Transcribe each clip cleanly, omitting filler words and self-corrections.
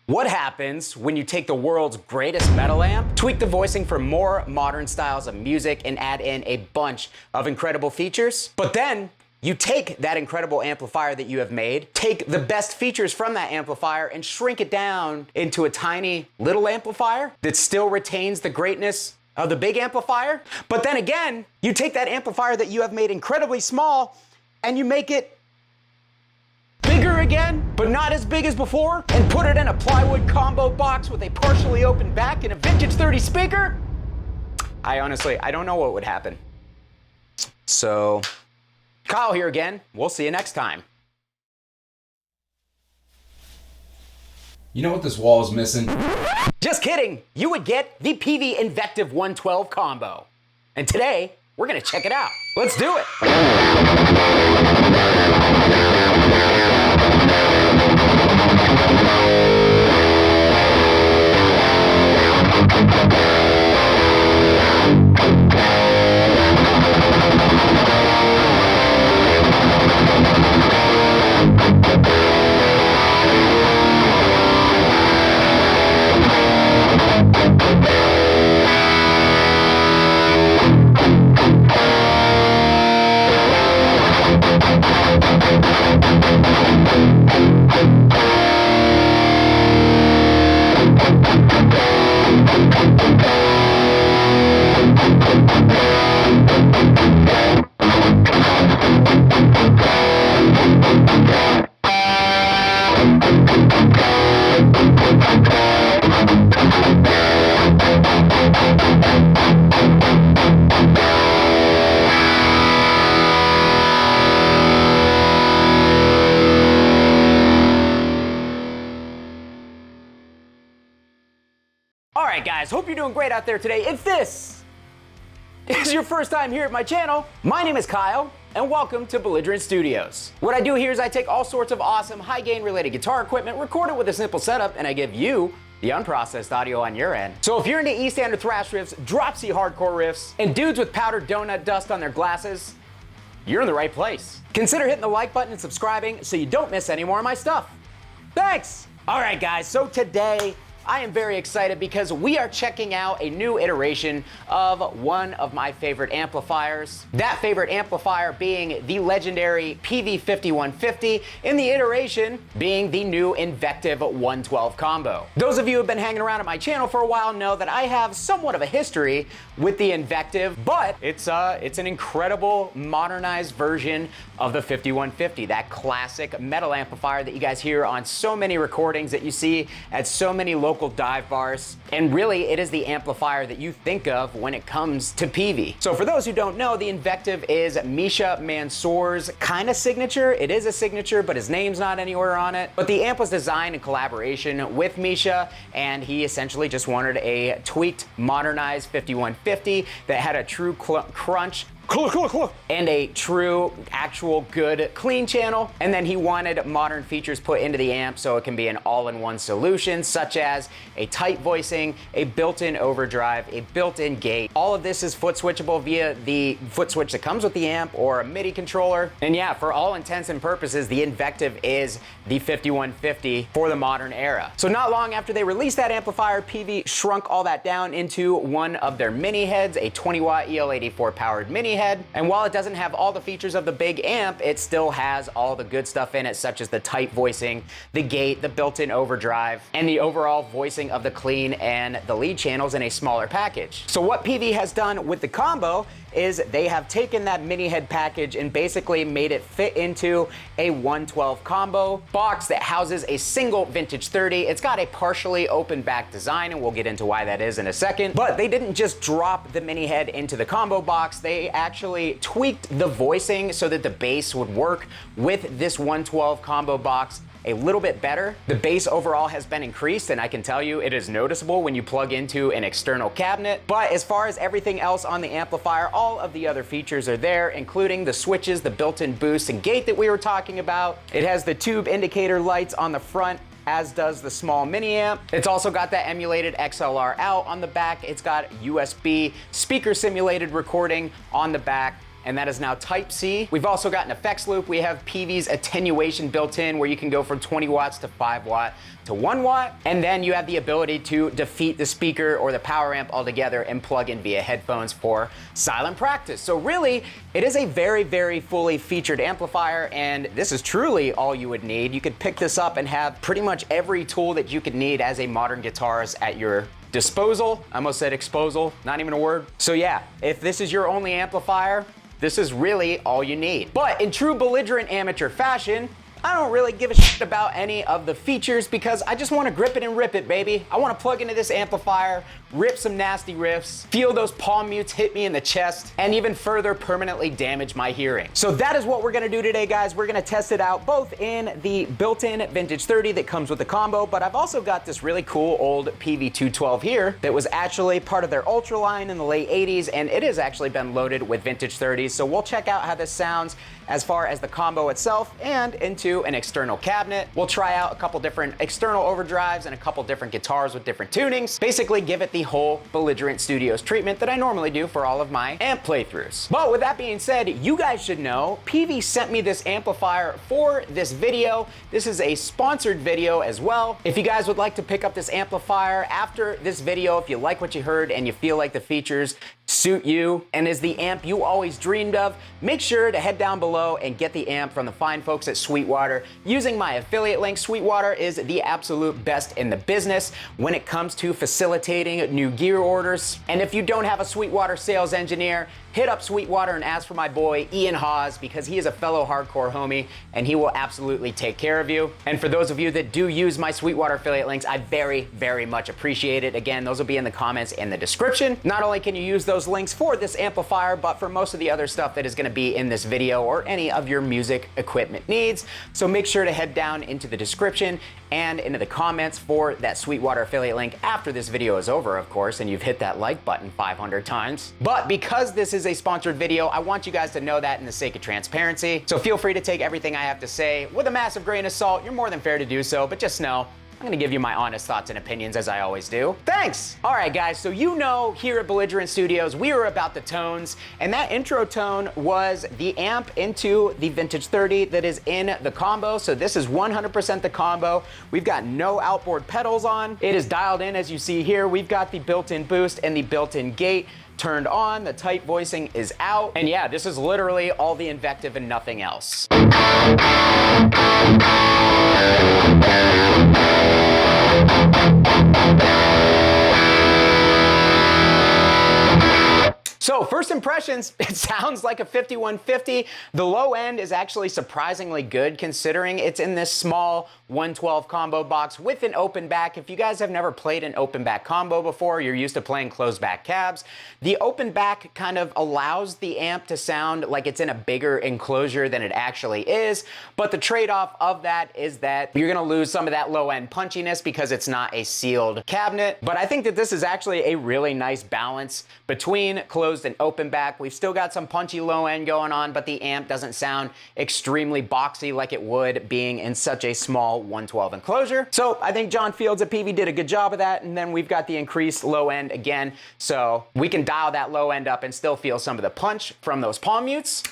What happens when you take the world's greatest metal amp, tweak the voicing for more modern styles of music, and add in a bunch of incredible features? But then you take that incredible amplifier that you have made, take the best features from that amplifier, and shrink it down into a tiny little amplifier that still retains the greatness of the big amplifier. But then again, you take that amplifier that you have made incredibly small and you make it bigger again, but not as big as before, and put it in a plywood combo box with a partially open back and a vintage 30 speaker. I don't know what would happen. So, Kyle here again. We'll see you next time. You know what this wall is missing? Just kidding. You would get the Peavey Invective 112 combo. And today, we're gonna check it out. Let's do it. All right, guys, hope you're doing great out there today. If this is your first time here at my channel, my name is Kyle, and welcome to Belligerent Studios. What I do here is I take all sorts of awesome high-gain related guitar equipment, record it with a simple setup, and I give you the unprocessed audio on your end. So if you're into E-standard thrash riffs, drop C hardcore riffs, and dudes with powdered donut dust on their glasses, you're in the right place. Consider hitting the like button and subscribing so you don't miss any more of my stuff. Thanks! All right, guys, so today, I am very excited because we are checking out a new iteration of one of my favorite amplifiers. That favorite amplifier being the legendary Peavey 5150, and the iteration being the new Invective 112 combo. Those of you who have been hanging around at my channel for a while know that I have somewhat of a history with the Invective, but it's an incredible modernized version of the 5150, that classic metal amplifier that you guys hear on so many recordings, that you see at so many local dive bars. And really, it is the amplifier that you think of when it comes to Peavey. So for those who don't know, the Invective is Misha Mansour's kind of signature. It is a signature, but his name's not anywhere on it. But the amp was designed in collaboration with Misha, and he essentially just wanted a tweaked, modernized 5150 that had a true crunch and a true, actual, good, clean channel. And then he wanted modern features put into the amp so it can be an all-in-one solution, such as a tight voicing, a built-in overdrive, a built-in gate. All of this is foot switchable via the foot switch that comes with the amp or a MIDI controller. And yeah, for all intents and purposes, the Invective is the 5150 for the modern era. So not long after they released that amplifier, Peavey shrunk all that down into one of their mini heads, a 20-watt EL84 powered mini head. And while it doesn't have all the features of the big amp, it still has all the good stuff in it, such as the tight voicing, the gate, the built-in overdrive, and the overall voicing of the clean and the lead channels in a smaller package. So what Peavey has done with the combo is they have taken that mini head package and basically made it fit into a 112 combo box that houses a single vintage 30. It's got a partially open back design, and we'll get into why that is in a second. But they didn't just drop the mini head into the combo box, they actually tweaked the voicing so that the bass would work with this 112 combo box a little bit better. The bass overall has been increased, and I can tell you it is noticeable when you plug into an external cabinet. But as far as everything else on the amplifier, all of the other features are there, including the switches, the built-in boost and gate that we were talking about. It has the tube indicator lights on the front, as does the small mini amp. It's also got that emulated XLR out on the back. It's got USB speaker simulated recording on the back. and that is now Type-C. We've also got an effects loop. We have Peavey's attenuation built in, where you can go from 20 watts to 5 watt to 1 watt. And then you have the ability to defeat the speaker or the power amp altogether and plug in via headphones for silent practice. So really, it is a very, very fully featured amplifier, and this is truly all you would need. You could pick this up and have pretty much every tool that you could need as a modern guitarist at your disposal. I almost said exposal, not even a word. So yeah, if this is your only amplifier, this is really all you need. But in true belligerent amateur fashion, I don't really give a shit about any of the features because I just want to grip it and rip it, baby. I want to plug into this amplifier, rip some nasty riffs, feel those palm mutes hit me in the chest, and even further permanently damage my hearing. So that is what we're gonna do today, guys. We're gonna test it out both in the built-in Vintage 30 that comes with the combo, but I've also got this really cool old Peavey 212 here that was actually part of their Ultra line in the late 80s, and it has actually been loaded with Vintage 30s. So we'll check out how this sounds as far as the combo itself and into an external cabinet. We'll try out a couple different external overdrives and a couple different guitars with different tunings. Basically give it the whole Belligerent Studios treatment that I normally do for all of my amp playthroughs. But with that being said, you guys should know, Peavey sent me this amplifier for this video. This is a sponsored video as well. If you guys would like to pick up this amplifier after this video, if you like what you heard and you feel like the features suit you and is the amp you always dreamed of, make sure to head down below and get the amp from the fine folks at Sweetwater. Using my affiliate link, Sweetwater is the absolute best in the business when it comes to facilitating new gear orders. And if you don't have a Sweetwater sales engineer, hit up Sweetwater and ask for my boy Ian Hawes, because he is a fellow hardcore homie and he will absolutely take care of you. And for those of you that do use my Sweetwater affiliate links, I very, very much appreciate it. Again, those will be in the comments and the description. Not only can you use those links for this amplifier, but for most of the other stuff that is going to be in this video or any of your music equipment needs. So make sure to head down into the description and into the comments for that Sweetwater affiliate link after this video is over, of course, and you've hit that like button 500 times. But because this is a sponsored video, I want you guys to know that in the sake of transparency. So feel free to take everything I have to say with a massive grain of salt. You're more than fair to do so, but just know I'm gonna give you my honest thoughts and opinions as I always do. Thanks! All right, guys, so you know here at Belligerent Studios, we are about the tones, and that intro tone was the amp into the Vintage 30 that is in the combo. So this is 100% the combo. We've got no outboard pedals on. It is dialed in, as you see here. We've got the built-in boost and the built-in gate turned on. The tight voicing is out. And yeah, this is literally all the Invective and nothing else. So first impressions, it sounds like a 5150. The low end is actually surprisingly good considering it's in this small 112 combo box with an open back. If you guys have never played an open back combo before, you're used to playing closed back cabs, the open back kind of allows the amp to sound like it's in a bigger enclosure than it actually is. But the trade-off of that is that you're gonna lose some of that low end punchiness because it's not a sealed cabinet. But I think that this is actually a really nice balance between closed and open back. We've still got some punchy low end going on, but the amp doesn't sound extremely boxy like it would being in such a small 112 enclosure. So I think John Fields at Peavey did a good job of that. And then we've got the increased low end again. So we can dial that low end up and still feel some of the punch from those palm mutes.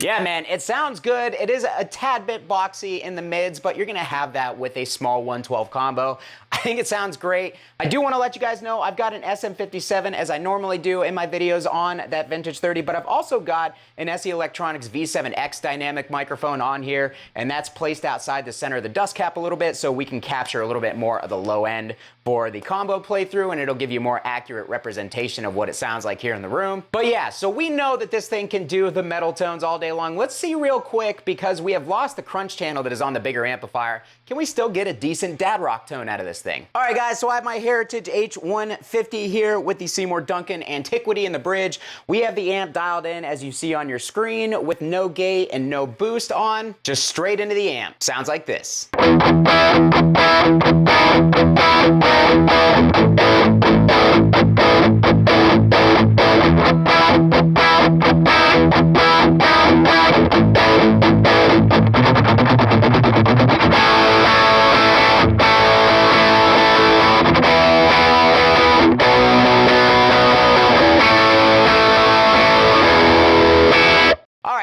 Yeah, man, it sounds good. It is a tad bit boxy in the mids, but you're gonna have that with a small 112 combo. I think it sounds great. I do wanna let you guys know I've got an SM57 as I normally do in my videos on that Vintage 30, but I've also got an SE Electronics V7X dynamic microphone on here, and that's placed outside the center of the dust cap a little bit so we can capture a little bit more of the low end for the combo playthrough, and it'll give you more accurate representation of what it sounds like here in the room. But yeah, so we know that this thing can do the metal tones all day long. Let's see real quick, because we have lost the crunch channel that is on the bigger amplifier. Can we still get a decent dad rock tone out of this thing? All right, guys, so I have my Heritage H150 here with the Seymour Duncan Antiquity in the bridge. We have the amp dialed in, as you see on your screen, with no gate and no boost on, just straight into the amp. Sounds like this.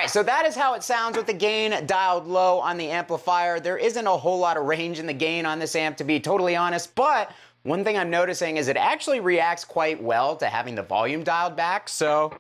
right, so that is how it sounds with the gain dialed low on the amplifier. There isn't a whole lot of range in the gain on this amp, to be totally honest, but one thing I'm noticing is it actually reacts quite well to having the volume dialed back, so.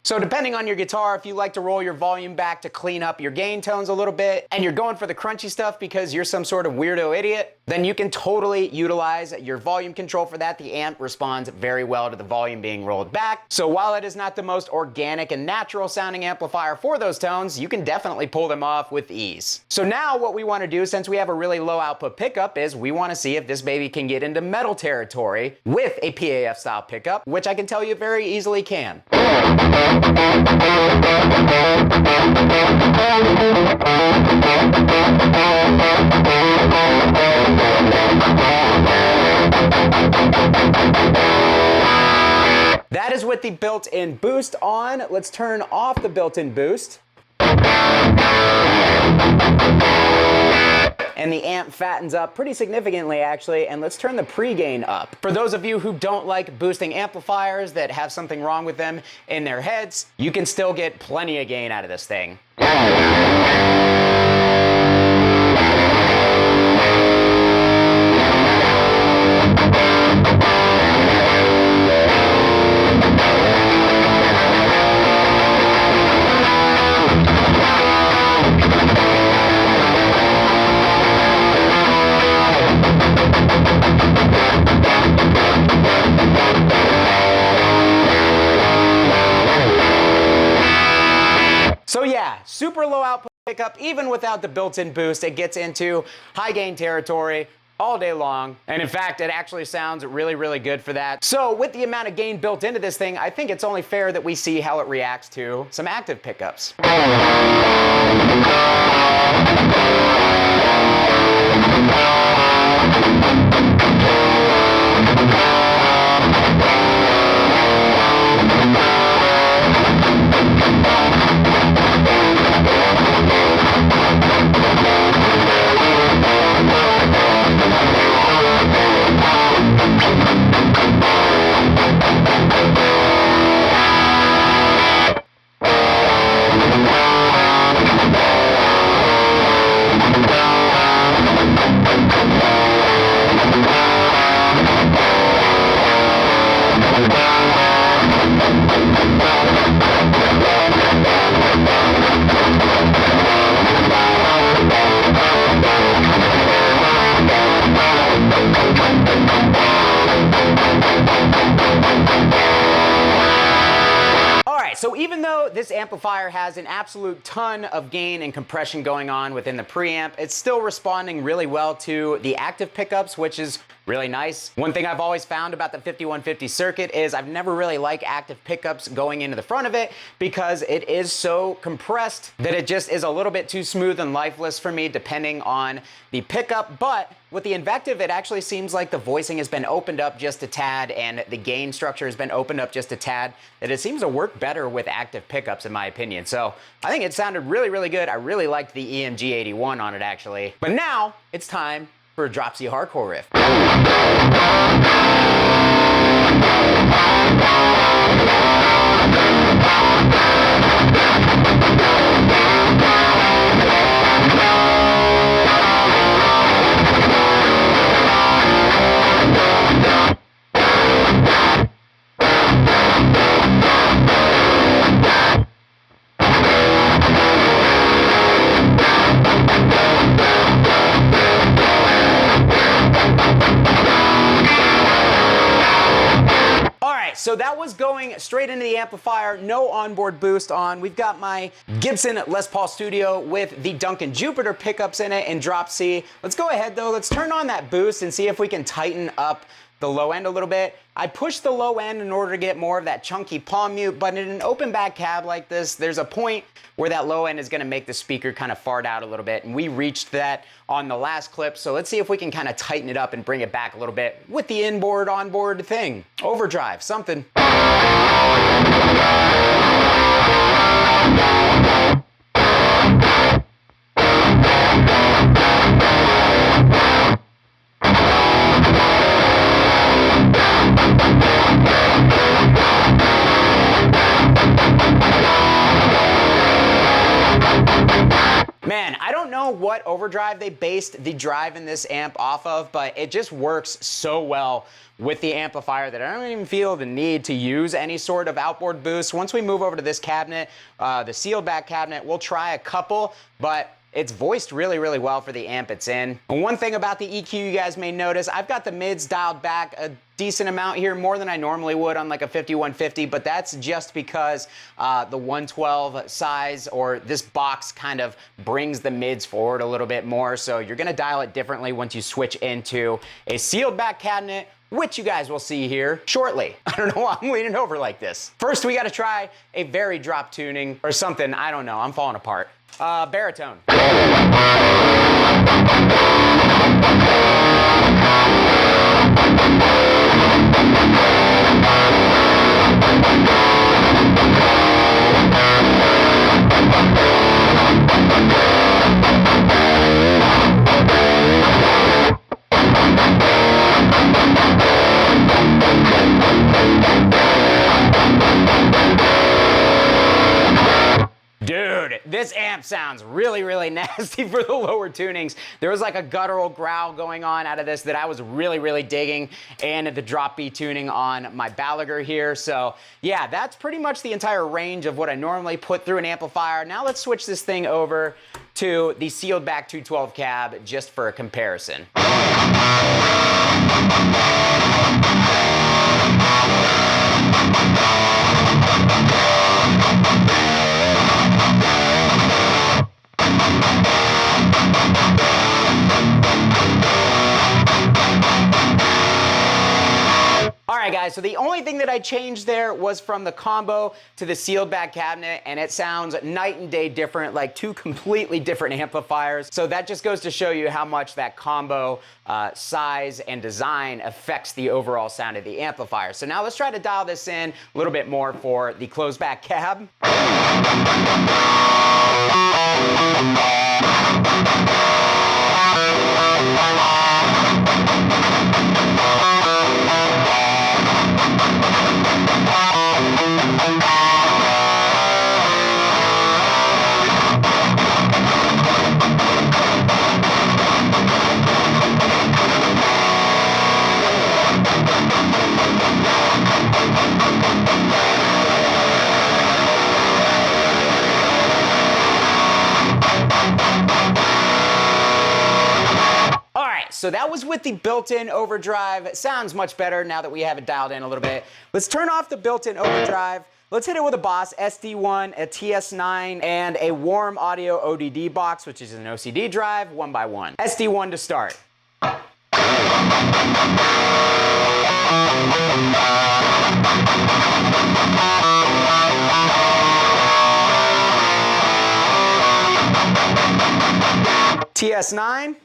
So depending on your guitar, if you like to roll your volume back to clean up your gain tones a little bit, and you're going for the crunchy stuff because you're some sort of weirdo idiot, then you can totally utilize your volume control for that. The amp responds very well to the volume being rolled back. So while it is not the most organic and natural sounding amplifier for those tones, you can definitely pull them off with ease. So now what we want to do, since we have a really low output pickup, is we want to see if this baby can get into metal territory with a PAF style pickup, which I can tell you very easily can. That is with the built-in boost on. Let's turn off the built-in boost. And the amp fattens up pretty significantly actually, and let's turn the pre-gain up. For those of you who don't like boosting amplifiers, that have something wrong with them in their heads, you can still get plenty of gain out of this thing. So yeah, super low output pickup, even without the built-in boost, it gets into high gain territory all day long. And in fact, it actually sounds really, really good for that. So with the amount of gain built into this thing, I think it's only fair that we see how it reacts to some active pickups. So even though this amplifier has an absolute ton of gain and compression going on within the preamp, it's still responding really well to the active pickups, which is really nice. One thing I've always found about the 5150 circuit is I've never really liked active pickups going into the front of it because it is so compressed that it just is a little bit too smooth and lifeless for me depending on the pickup. But with the Invective, it actually seems like the voicing has been opened up just a tad and the gain structure has been opened up just a tad, that it seems to work better with active pickups in my opinion. So I think it sounded really, really good. I really liked the EMG 81 on it actually. But now it's time for a dropsy hardcore riff. So that was going straight into the amplifier, no onboard boost on. We've got my Gibson Les Paul Studio with the Duncan Jupiter pickups in it and drop C. Let's go ahead though, let's turn on that boost and see if we can tighten up the low end a little bit. I pushed the low end in order to get more of that chunky palm mute, but in an open back cab like this, there's a point where that low end is gonna make the speaker kind of fart out a little bit, and we reached that on the last clip, so let's see if we can kind of tighten it up and bring it back a little bit with the inboard onboard thing. Overdrive, something. Man, I don't know what overdrive they based the drive in this amp off of, but it just works so well with the amplifier that I don't even feel the need to use any sort of outboard boost. Once we move over to this cabinet, the sealed back cabinet, we'll try a couple, but it's voiced really, really well for the amp it's in. And one thing about the EQ you guys may notice, I've got the mids dialed back a decent amount here, more than I normally would on like a 5150, but that's just because the 112 size or this box kind of brings the mids forward a little bit more. So you're gonna dial it differently once you switch into a sealed back cabinet, which you guys will see here shortly. I don't know why I'm leaning over like this. First, we gotta try a very drop tuning or something, I don't know, I'm falling apart. Baritone. Dude, this amp sounds really, really nasty for the lower tunings. There was like a guttural growl going on out of this that I was really, really digging, and the drop B tuning on my Balaguer here. So yeah, that's pretty much the entire range of what I normally put through an amplifier. Now let's switch this thing over to the sealed back 212 cab just for a comparison. Alright guys, so the only thing that I changed there was from the combo to the sealed back cabinet, and it sounds night and day different, like two completely different amplifiers. So that just goes to show you how much that combo size and design affects the overall sound of the amplifier. So now let's try to dial this in a little bit more for the closed back cab. So that was with the built-in overdrive. It sounds much better now that we have it dialed in a little bit. Let's turn off the built-in overdrive. Let's hit it with a Boss SD1, a TS9, and a Warm Audio ODD box, which is an OCD drive, 1x1. SD1 to start. TS9.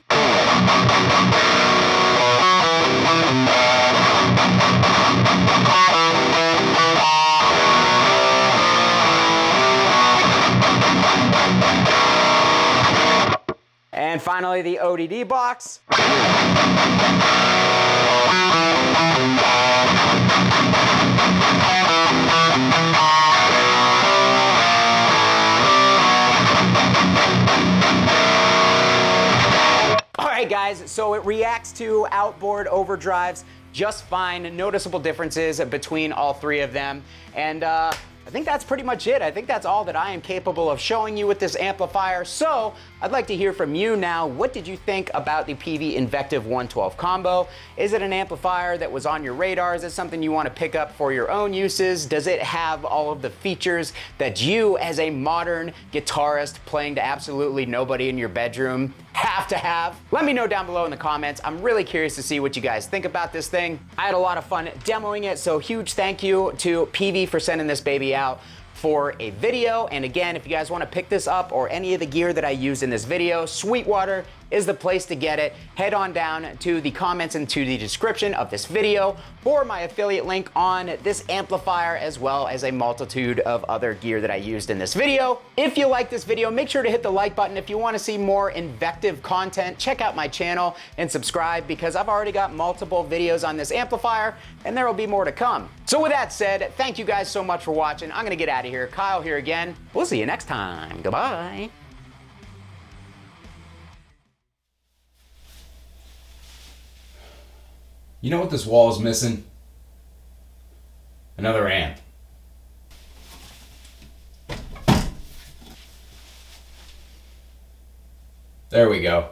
And finally, the ODD box. Alright guys, so it reacts to outboard overdrives just fine. Noticeable differences between all three of them. And I think that's pretty much it. I think that's all that I am capable of showing you with this amplifier. So I'd like to hear from you now. What did you think about the Peavey Invective 112 combo? Is it an amplifier that was on your radar? Is it something you want to pick up for your own uses? Does it have all of the features that you, as a modern guitarist playing to absolutely nobody in your bedroom, have to have? Let me know down below in the comments. I'm really curious to see what you guys think about this thing. I had a lot of fun demoing it, so huge thank you to Peavey for sending this baby out for a video. And again, if you guys want to pick this up or any of the gear that I used in this video, Sweetwater is the place to get it. Head on down to the comments and to the description of this video for my affiliate link on this amplifier, as well as a multitude of other gear that I used in this video. If you like this video, make sure to hit the like button. If you want to see more Invective content, check out my channel and subscribe, because I've already got multiple videos on this amplifier and there will be more to come. So with that said, thank you guys so much for watching. I'm gonna get out of here. Kyle here again. We'll see you next time. Goodbye. You know what this wall is missing? Another amp. There we go.